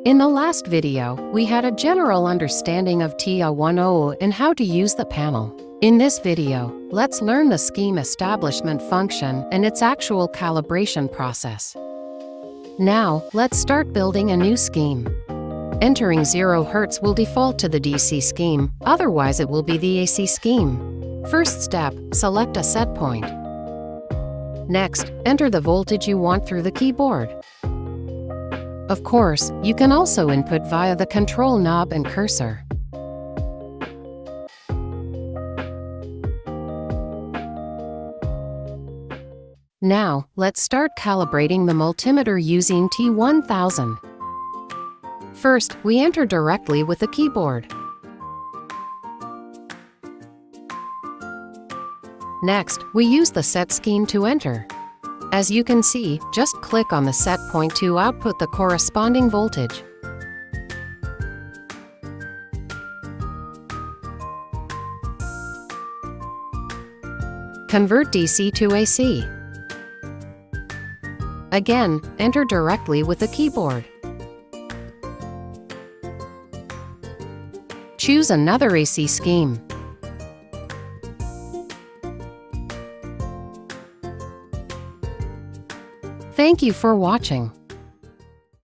In the last video, we had a general understanding of TIA10 and how to use the panel. In this video, let's learn the scheme establishment function and its actual calibration process. Now, let's start building a new scheme. Entering 0 Hz will default to the DC scheme, otherwise it will be the AC scheme. First step, select a set point. Next, enter the voltage you want through the keyboard. Of course, you can also input via the control knob and cursor. Now, let's start calibrating the multimeter using T1000. First, we enter directly with the keyboard. Next, we use the set scheme to enter. As you can see, just click on the set point to output the corresponding voltage. Convert DC to AC. Again, enter directly with the keyboard. Choose another AC scheme. Thank you for watching.